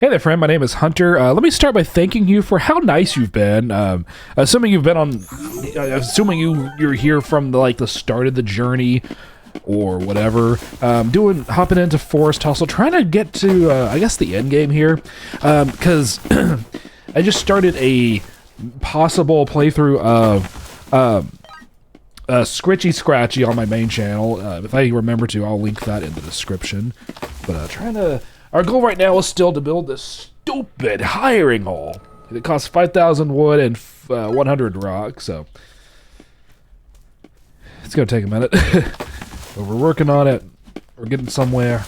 Hey there, friend. My name is Hunter. Let me start by thanking you for how nice you've been. Assuming you've been on, assuming you're here from the start of the journey, or whatever. Hopping into Forest Hustle, trying to get to I guess the end game here, because I just started a possible playthrough of Scritchy Scratchy on my main channel. If I remember to, I'll link that in the description. But our goal right now is still to build this stupid hiring hall. It costs 5,000 wood and 100 rock, so it's gonna take a minute. But we're working on it. We're getting somewhere.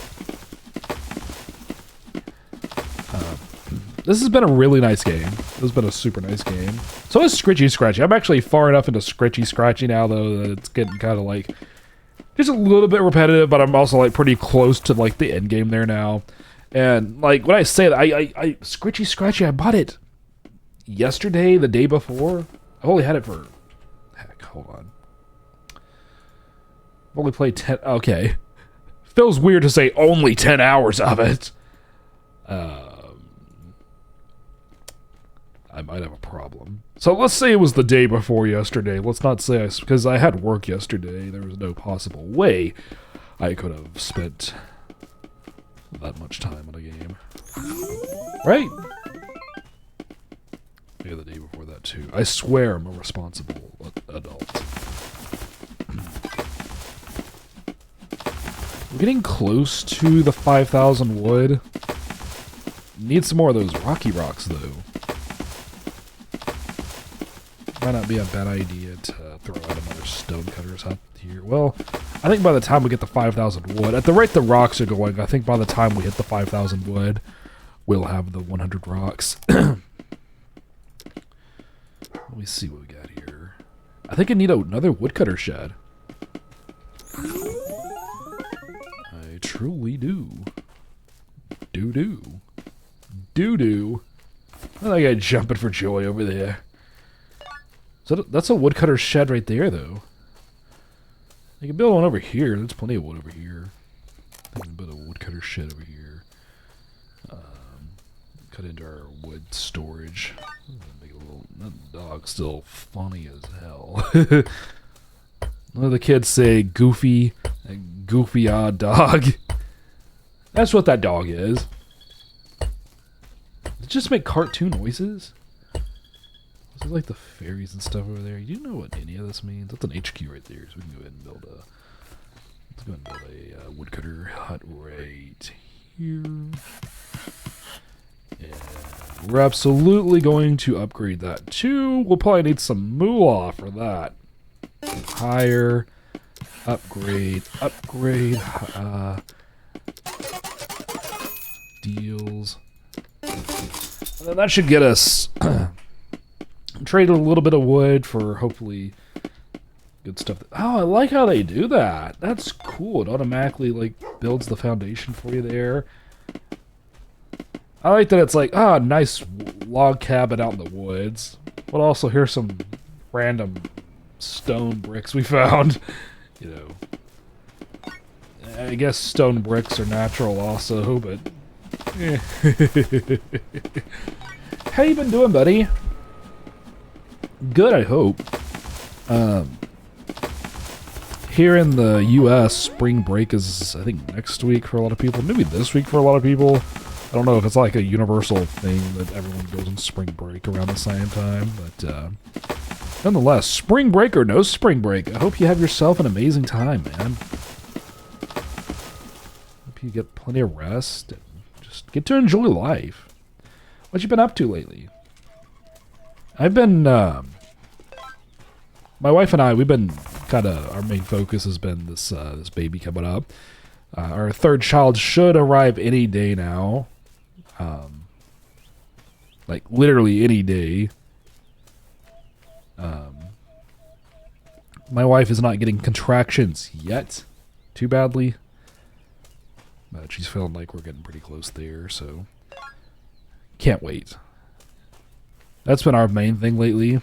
This has been a really nice game. This has been a super nice game. So is Scritchy Scratchy. I'm actually far enough into Scritchy Scratchy now, though, that it's getting kind of like just a little bit repetitive, but I'm also like pretty close to like the end game there now. And like when I say that, I Scritchy Scratchy, I bought it yesterday, the day before. I've only had it for, heck, hold on. I've only played 10, okay. Feels weird to say only 10 hours of it. I might have a problem. So let's say it was the day before yesterday. Let's not say because I had work yesterday. There was no possible way I could have spent that much time on a game. Right? Yeah, the day before that too. I swear I'm a responsible adult. We're getting close to the 5,000 wood. Need some more of those rocky rocks though. Might not be a bad idea to throw out another stone cutters up here. Well, I think by the time we get the 5,000 wood, at the rate the rocks are going, I think by the time we hit the 5,000 wood, we'll have the 100 rocks. Let me see what we got here. I think I need another woodcutter shed. I truly do. Do-do. Do-do. I think I'm jumping for joy over there. So that's a woodcutter shed right there, though. You can build one over here. There's plenty of wood over here. I can build a woodcutter shed over here. Cut into our wood storage. Make a little. That dog's still funny as hell. One of the kids say goofy, a goofy odd dog. That's what that dog is. It just make cartoon noises. This is like the fairies and stuff over there. You know what any of this means? That's an HQ right there, so we can go ahead and build a. Let's go ahead and build a woodcutter hut right here. And we're absolutely going to upgrade that too. We'll probably need some moolah for that. Higher, upgrade, deals. And then that should get us. Trade a little bit of wood for hopefully good stuff. Oh, I like how they do that. That's cool. It automatically like builds the foundation for you there. I like that it's like, nice log cabin out in the woods. But also here's some random stone bricks we found. You know, I guess stone bricks are natural also, but how you been doing, buddy? Good, I hope. Here in the U.S., spring break is, I think, next week for a lot of people. Maybe this week for a lot of people. I don't know if it's like a universal thing that everyone goes on spring break around the same time. But nonetheless, spring break or no spring break, I hope you have yourself an amazing time, man. Hope you get plenty of rest and just get to enjoy life. What you been up to lately? I've been, my wife and I, we've been kind of, our main focus has been this, this baby coming up. Our third child should arrive any day now. Like literally any day. My wife is not getting contractions yet, too badly. But she's feeling like we're getting pretty close there, so can't wait. That's been our main thing lately.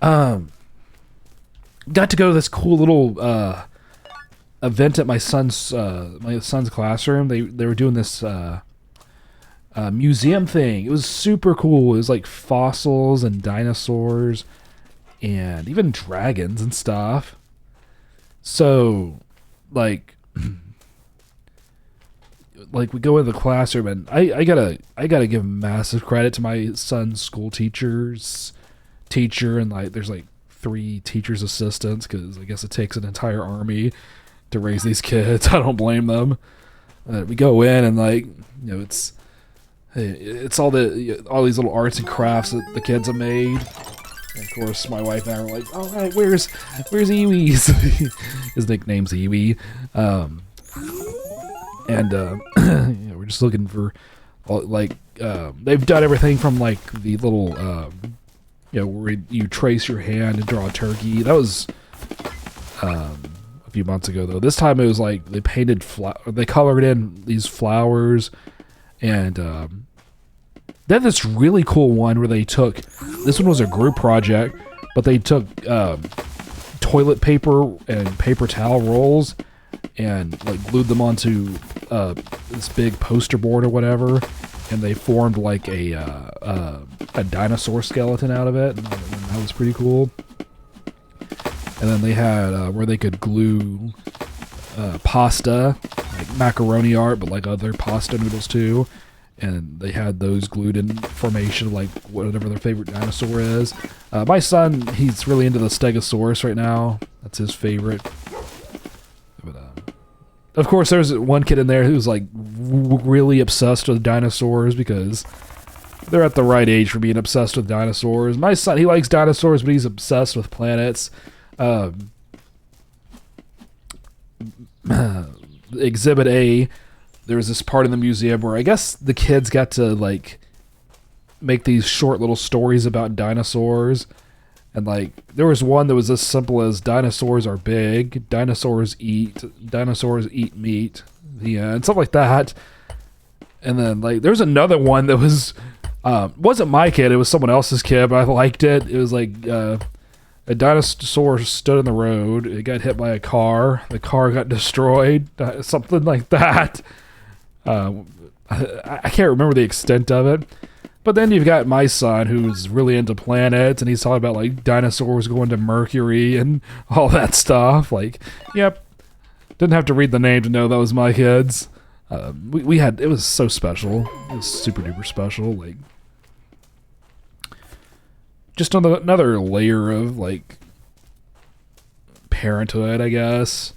Got to go to this cool little event at my son's classroom. They were doing this museum thing. It was super cool. It was like fossils and dinosaurs and even dragons and stuff. So, like, we go into the classroom, and I gotta give massive credit to my son's school teacher, and like there's like 3 teachers assistants, because I guess it takes an entire army to raise these kids. I don't blame them. We go in, and like, it's all these little arts and crafts that the kids have made. And of course, my wife and I were like, "All right, where's Eewee's?" His nickname's Eewee. We're just looking for, they've done everything from like the little, where you trace your hand and draw a turkey. That was a few months ago, though. This time it was like they they colored in these flowers, and they had this really cool one where this one was a group project, but they took toilet paper and paper towel rolls and like glued them onto this big poster board or whatever, and they formed like a dinosaur skeleton out of it, and that was pretty cool. And then they had where they could glue pasta, like macaroni art, but like other pasta noodles too. And they had those glued in formation, like whatever their favorite dinosaur is. My son, he's really into the Stegosaurus right now. That's his favorite. But, of course, there's one kid in there who's like really obsessed with dinosaurs, because they're at the right age for being obsessed with dinosaurs. My son, he likes dinosaurs, but he's obsessed with planets. Exhibit A, there was this part in the museum where I guess the kids got to like make these short little stories about dinosaurs, and like there was one that was as simple as dinosaurs are big, dinosaurs eat meat, and stuff like that. And then like there's another one that was wasn't my kid, it was someone else's kid, but I liked it. It was like a dinosaur stood in the road, it got hit by a car, the car got destroyed, something like that. I can't remember the extent of it. But then you've got my son, who's really into planets, and he's talking about like dinosaurs going to Mercury and all that stuff. Like, yep, didn't have to read the name to know that was my kids. We had, it was so special. It was super duper special. Like, just another layer of like parenthood, I guess.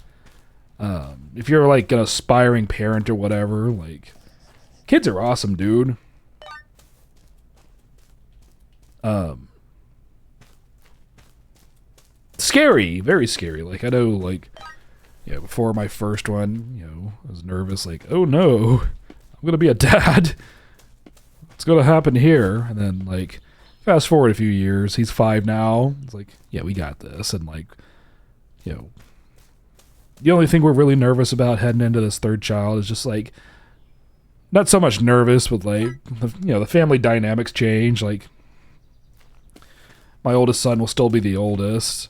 If you're like an aspiring parent or whatever, like, kids are awesome, dude. Scary, very scary. Like, I know, like, before my first one, I was nervous, like, oh no, I'm gonna be a dad. What's gonna happen here? And then, like, fast forward a few years, he's 5 now. It's like, yeah, we got this. And like, the only thing we're really nervous about heading into this third child is just like, not so much nervous, but like, the family dynamics change. Like, my oldest son will still be the oldest.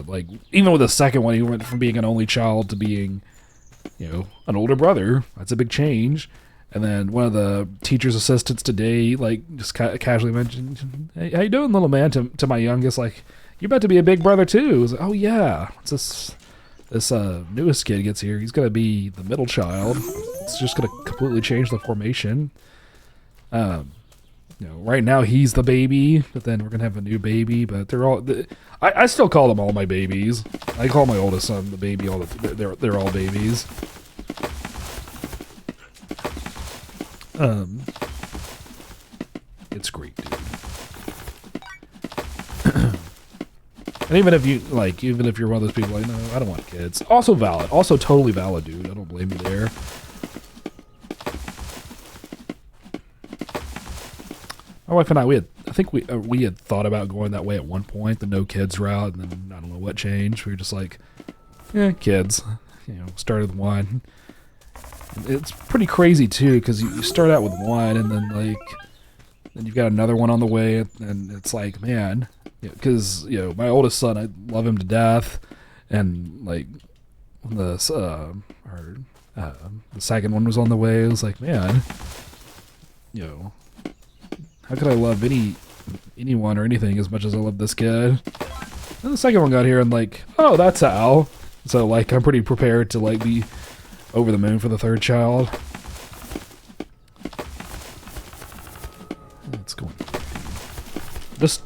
Like, even with the second one, he went from being an only child to being, an older brother. That's a big change. And then one of the teacher's assistants today, like, just casually mentioned, "Hey, how you doing, little man?" to my youngest, like, "You're about to be a big brother too." I was like, "Oh yeah, what's this newest kid gets here, he's gonna be the middle child. It's just gonna completely change the formation." Right now he's the baby, but then we're gonna have a new baby. But they're all, I still call them all my babies. I call my oldest son the baby. They're all babies. It's great, dude. And even if you're one of those people like, no, I don't want kids. Also valid. Also totally valid, dude. I don't blame you there. My wife and I think we had thought about going that way at one point, the no kids route, and then I don't know what changed. We were just like, kids. Started with one. It's pretty crazy too, because you start out with one, and then then you've got another one on the way, and it's like, man, because my oldest son, I love him to death, and like the second one was on the way. It was like, man, you know, how could I love anyone or anything as much as I love this kid? And the second one got here and like, oh, that's Al. So like, I'm pretty prepared to like be over the moon for the third child. Let's go. Just,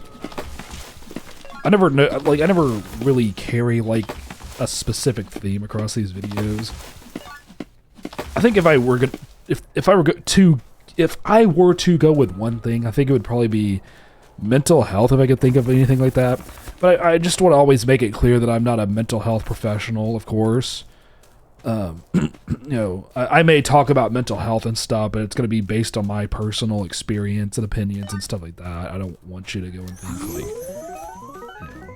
I never really carry like a specific theme across these videos. I think if I were to go with one thing, I think it would probably be mental health, if I could think of anything like that. But I just want to always make it clear that I'm not a mental health professional, of course. You know, I may talk about mental health and stuff, but it's going to be based on my personal experience and opinions and stuff like that. I don't want you to go and think like, you know,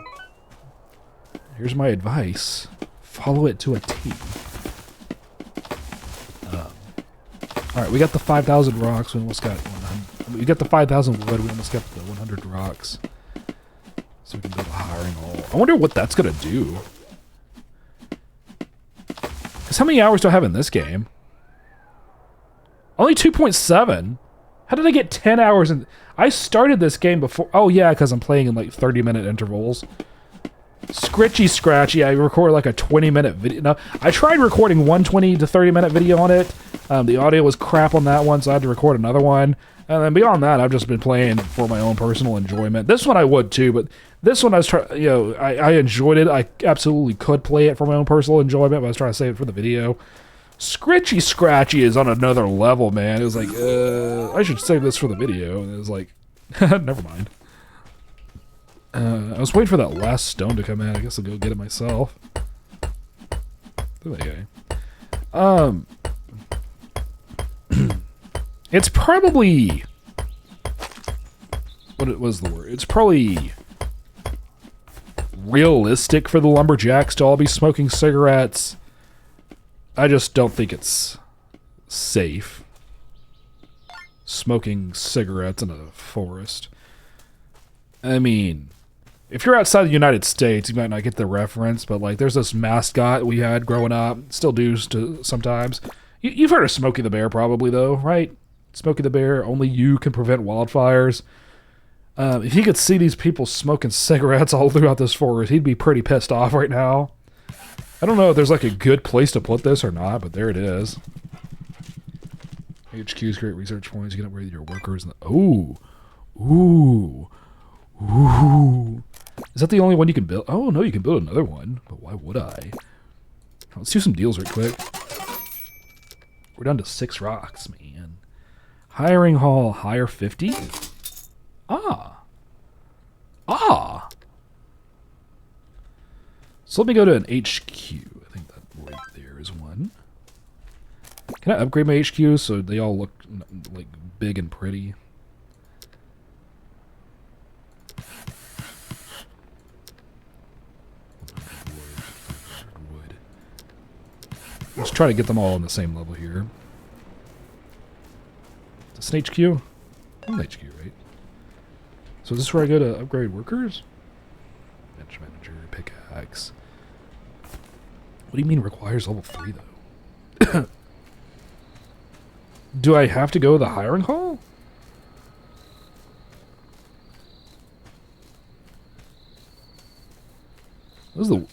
here's my advice. Follow it to a T. Alright, we got the 5,000 rocks. We almost got 100. We got the 5,000 wood. We almost got the 100 rocks. So we can build a hiring hall. I wonder what that's going to do. Because how many hours do I have in this game? Only 2.7. How did I get 10 hours in? I started this game before. Oh, yeah, because I'm playing in like 30-minute intervals. Scritchy scratchy. I record like a 20-minute video. No, I tried recording one 20 to 30-minute video on it. The audio was crap on that one, so I had to record another one. And then beyond that, I've just been playing for my own personal enjoyment. This one I would too, but this one I was trying. You know, I enjoyed it. I absolutely could play it for my own personal enjoyment, but I was trying to save it for the video. Scritchy scratchy is on another level, man. It was like, I should save this for the video, and it was like, never mind. I was waiting for that last stone to come in. I guess I'll go get it myself. There they go. It's probably... What was the word? It's probably realistic for the lumberjacks to all be smoking cigarettes. I just don't think it's safe. Smoking cigarettes in a forest. I mean, if you're outside the United States, you might not get the reference, but like there's this mascot we had growing up, still do sometimes. You've heard of Smokey the Bear probably though, right? Smokey the Bear, only you can prevent wildfires. If he could see these people smoking cigarettes all throughout this forest, he'd be pretty pissed off right now. I don't know if there's like a good place to put this or not, but there it is. HQ's great research points. You can upgrade your workers. Ooh. Is that the only one you can build? Oh, no, you can build another one. But why would I? Let's do some deals right quick. We're down to 6 rocks, man. Hiring hall, hire 50? Ah. So let me go to an HQ. I think that right there is one. Can I upgrade my HQ so they all look like big and pretty? Wood. Let's try to get them all on the same level here. Is this an HQ? An HQ, right? So is this where I go to upgrade workers? Bench manager, pickaxe. What do you mean requires level 3 though? Do I have to go to the hiring hall? What is the...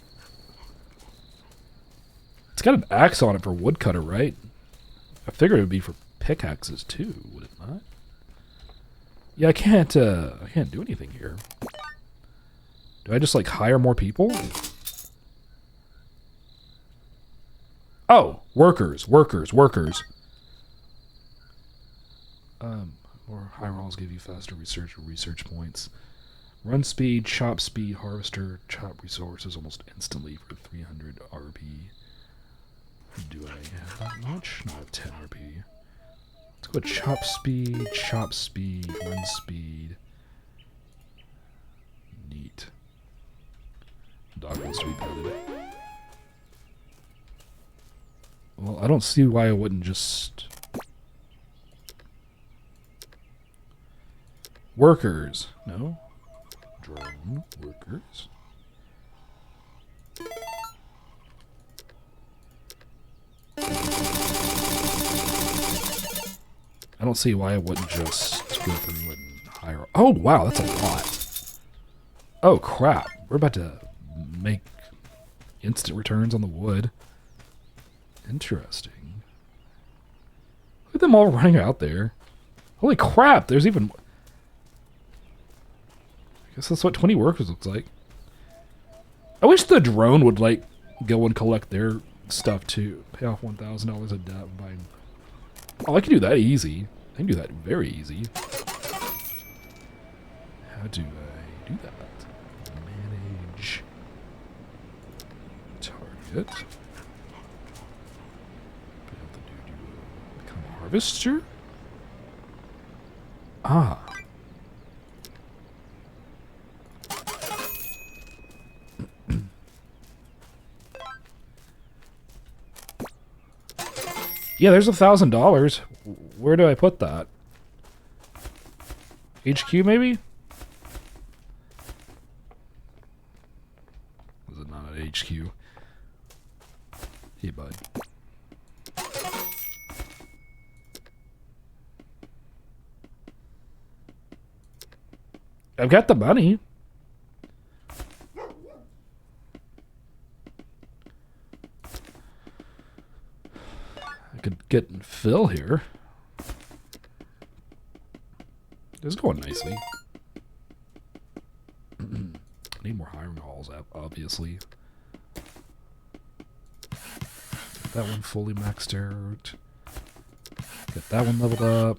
It's got an axe on it for woodcutter, right? I figured it would be for pickaxes too, would it not? Yeah, I can't do anything here. Do I just like hire more people? Oh, workers. Or higher rolls give you faster research points. Run speed, chop speed, harvester, chop resources almost instantly for 300 RP. Do I have that much? No, I have 10 RP. Let's go chop speed, run speed. Neat. Dog wants to be petted. Well, I don't see why I wouldn't just... Workers. No. Drone workers. I don't see why I wouldn't just go through and hire... Oh, wow, that's a lot. Oh, crap. We're about to make instant returns on the wood. Interesting. Look at them all running out there. Holy crap, there's even... I guess that's what 20 workers looks like. I wish the drone would, like, go and collect their stuff, too. Pay off $1,000 of debt by... Oh, I can do that easy. I can do that very easy. How do I do that? Manage... Target... Become a harvester? Ah. Yeah, there's $1,000. Where do I put that? HQ, maybe? Is it not at HQ? Hey, bud. I've got the money. I could get Phil here. This is going nicely. I need more hiring halls, obviously. Get that one fully maxed out. Get that one leveled up.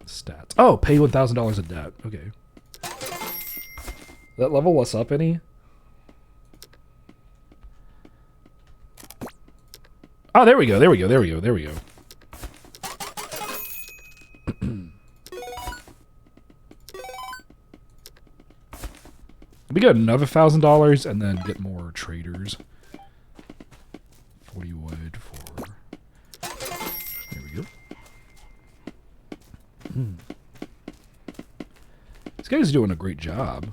Stats. Oh, pay $1,000 of debt. Okay. That level us up any? Oh, there we go. There we go. There we go. There we go. We get another $1,000 and then get more traders. 40 wood for... There we go. This guy's doing a great job.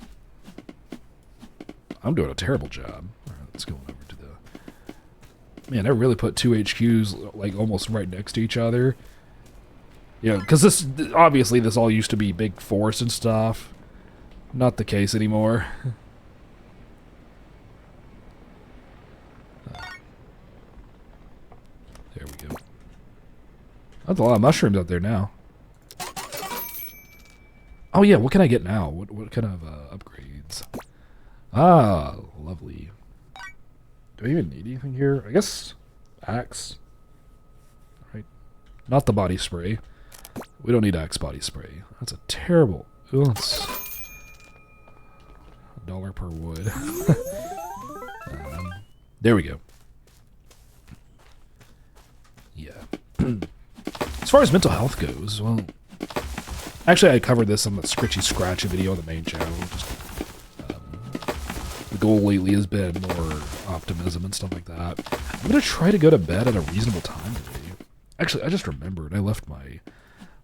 I'm doing a terrible job. Alright, let's go over to the... Man, I really put two HQs like almost right next to each other. Yeah, because this... Obviously, this all used to be big forest and stuff. Not the case anymore. There we go. That's a lot of mushrooms out there now. Oh yeah, what can I get now? What kind of upgrades? Ah, lovely. Do I even need anything here? I guess axe. Right. Not the body spray. We don't need axe body spray. That's a terrible... Ooh, that's $1 per wood. There we go. Yeah. As far as mental health goes, well... Actually, I covered this on the Scritchy Scratchy video on the main channel. Just, the goal lately has been more optimism and stuff like that. I'm going to try to go to bed at a reasonable time today. Actually, I just remembered. I left my...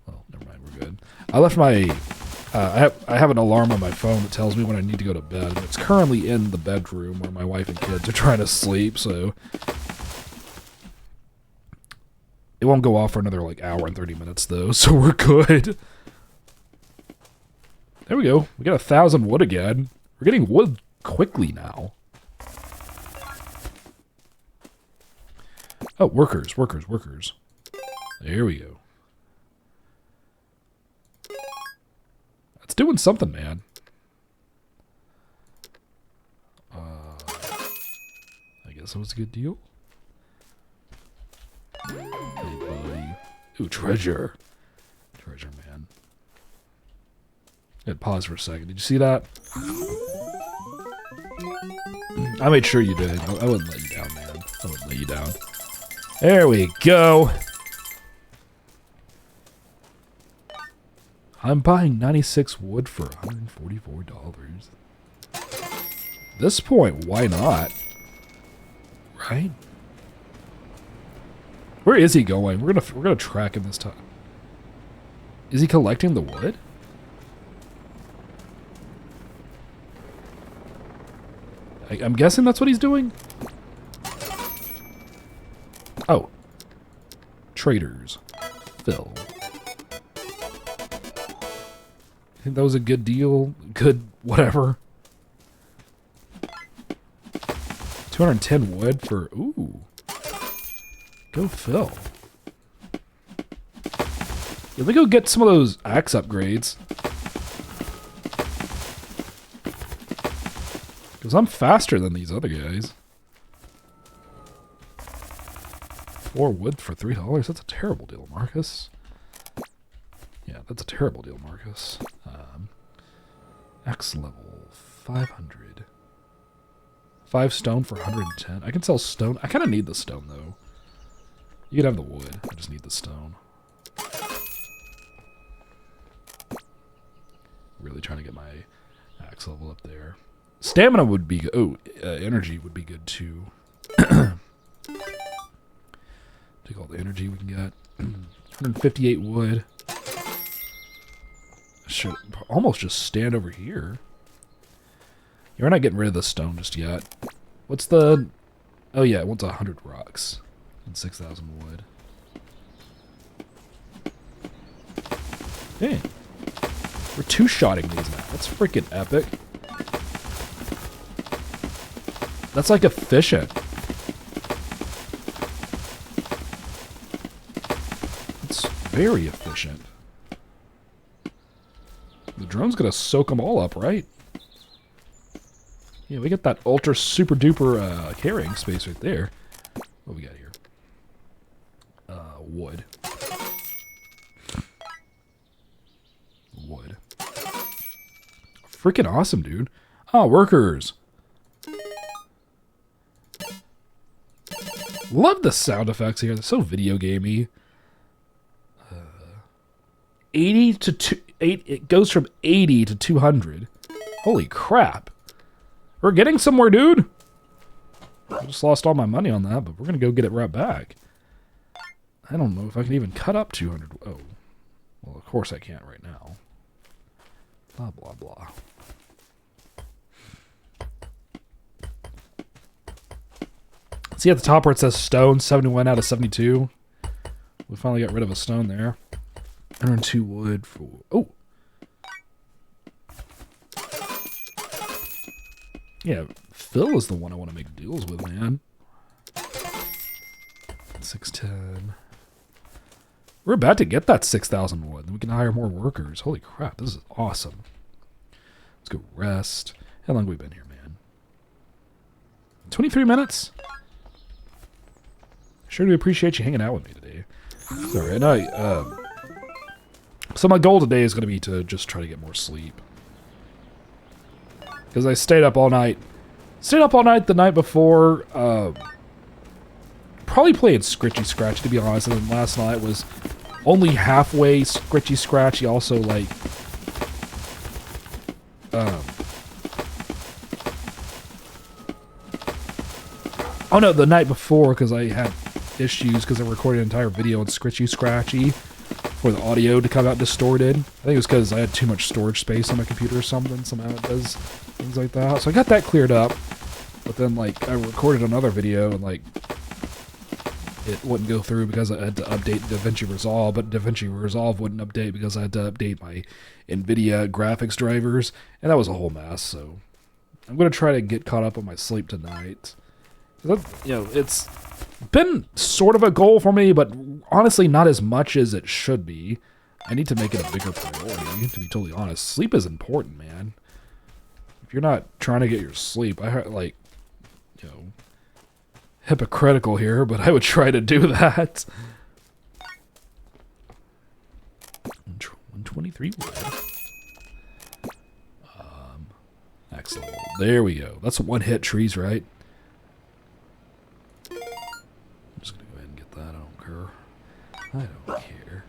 Well, never mind, we're good. I left my... I have an alarm on my phone that tells me when I need to go to bed. And it's currently in the bedroom where my wife and kids are trying to sleep, so... It won't go off for another, like, hour and 30 minutes, though, so we're good. There we go. We got 1,000 wood again. We're getting wood quickly now. Oh, workers. There we go. That's doing something, man. I guess that was a good deal. Hey, buddy. Ooh, treasure. Treasure, man. Pause for a second. Did you see that? I made sure you did. I wouldn't let you down, man. I wouldn't let you down. There we go. I'm buying 96 wood for $144. At this point, why not? Right? Where is he going? We're gonna track him this time. Is he collecting the wood? I'm guessing that's what he's doing. Oh. Traders. Phil. I think that was a good deal. Good whatever. 210 wood for... Ooh. Go Phil. Yeah, let me go get some of those axe upgrades. Because I'm faster than these other guys. 4 wood for $3? That's a terrible deal, Marcus. Yeah, that's a terrible deal, Marcus. X level 500. 5 stone for 110. I can sell stone. I kind of need the stone, though. You can have the wood. I just need the stone. Really trying to get my axe level up there. Stamina would be good. Oh, energy would be good, too. Take all the energy we can get. 158 wood. Should almost just stand over here. You're not getting rid of the stone just yet. What's the... Oh yeah, it wants 100 rocks. And 6,000 wood. Dang. We're two-shotting these now. That's freaking epic. That's like efficient. It's very efficient. The drone's gonna soak them all up, right? Yeah, we get that ultra super duper carrying space right there. What we got here? Wood. Wood. Freaking awesome, dude. Oh, workers. Love the sound effects here. They're so video gamey. 80 to 8. It goes from 80 to 200. Holy crap. We're getting somewhere, dude. I just lost all my money on that, but we're going to go get it right back. I don't know if I can even cut up 200. Oh. Well, of course I can't right now. Blah, blah, blah. See at the top where it says stone, 71 out of 72. We finally got rid of a stone there. 102 wood for... Oh! Yeah, Phil is the one I want to make deals with, man. 610. We're about to get that 6,000 wood. Then we can hire more workers. Holy crap, this is awesome. Let's go rest. How long have we been here, man? 23 minutes? Sure do appreciate you hanging out with me today. It's alright. No, so my goal today is going to be to just try to get more sleep. Because I stayed up all night. Stayed up all night the night before. Probably playing Scritchy Scratch, to be honest. And then last night was only halfway Scritchy Scratch. He also, like... Oh no, the night before, because I had issues because I recorded an entire video on Scritchy Scratchy for the audio to come out distorted. I think it was because I had too much storage space on my computer or something. Somehow it does things like that. So I got that cleared up. But then, like, I recorded another video and, like, it wouldn't go through because I had to update DaVinci Resolve, but DaVinci Resolve wouldn't update because I had to update my NVIDIA graphics drivers, and that was a whole mess, so I'm going to try to get caught up on my sleep tonight. You know, it's been sort of a goal for me, but honestly not as much as it should be. I need to make it a bigger priority, to be totally honest. Sleep is important, man. If you're not trying to get your sleep, like, you know, hypocritical here, but I would try to do that. 123 wood. Excellent. There we go. That's one-hit trees, right? I'm just gonna go ahead and get that. I don't care. I don't care.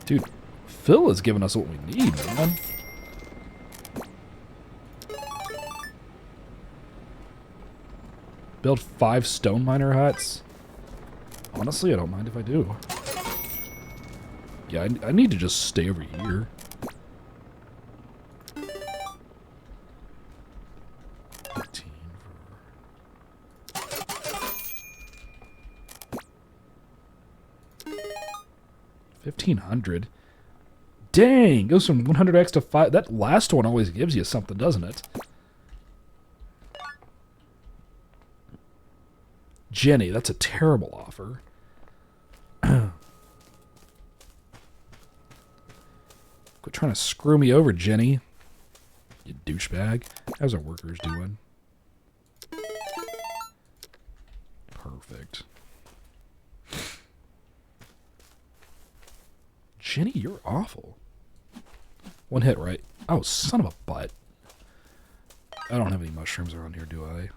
Dude, Phil is giving us what we need, man. Build 5 stone miner huts. Honestly, I don't mind if I do. Yeah, I need to just stay over here. 1,500. Dang, goes from 100x to 5. That last one always gives you something, doesn't it? Jenny, that's a terrible offer. Quit trying to screw me over, Jenny. You douchebag. How's our workers doing? Perfect. Jenny, you're awful. One hit, right? Oh, son of a butt. I don't have any mushrooms around here, do I?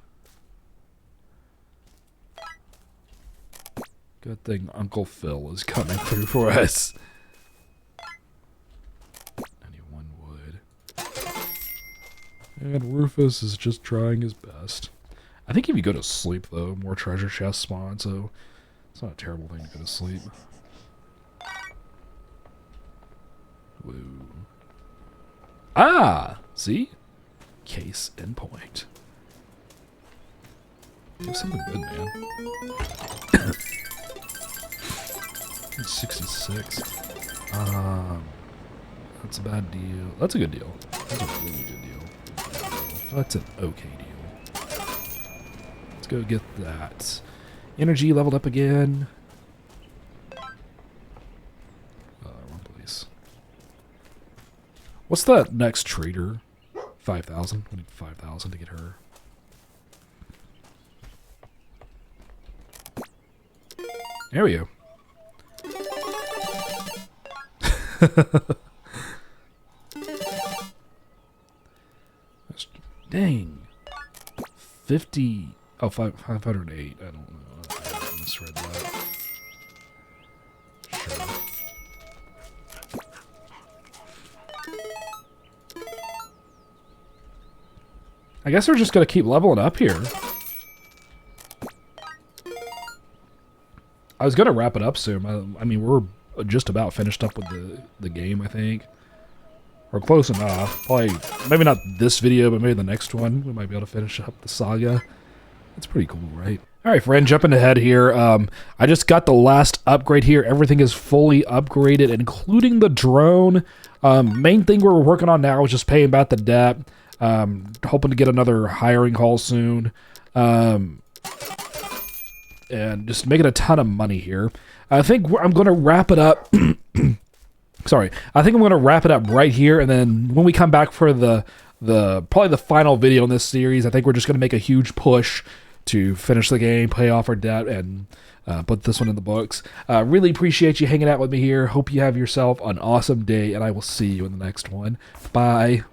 Good thing Uncle Phil is coming through for us. Anyone would. And Rufus is just trying his best. I think if you go to sleep, though, more treasure chests spawn, so it's not a terrible thing to go to sleep. Woo. Ah! See? Case in point. Do something good, man. 66. That's a bad deal. That's a good deal. That's a really good deal. That's an okay deal. Let's go get that. Energy leveled up again. Wrong place. What's that next trader? 5,000. We need 5,000 to get her. There we go. Dang. 50. Oh, 508. I don't know. I misread that. Sure. I guess we're just going to keep leveling up here. I was going to wrap it up soon. I mean, we're just about finished up with the game, I think. Or close enough. Probably, maybe not this video, but maybe the next one. We might be able to finish up the saga. That's pretty cool, right? Alright, friend, jumping ahead here. I just got the last upgrade here. Everything is fully upgraded, including the drone. Main thing we're working on now is just paying back the debt. Hoping to get another hiring call soon. And just making a ton of money here. I think I'm going to wrap it up. Sorry. I think I'm going to wrap it up right here. And then when we come back for probably the final video in this series, I think we're just going to make a huge push to finish the game, pay off our debt, and put this one in the books. Really appreciate you hanging out with me here. Hope you have yourself an awesome day, and I will see you in the next one. Bye.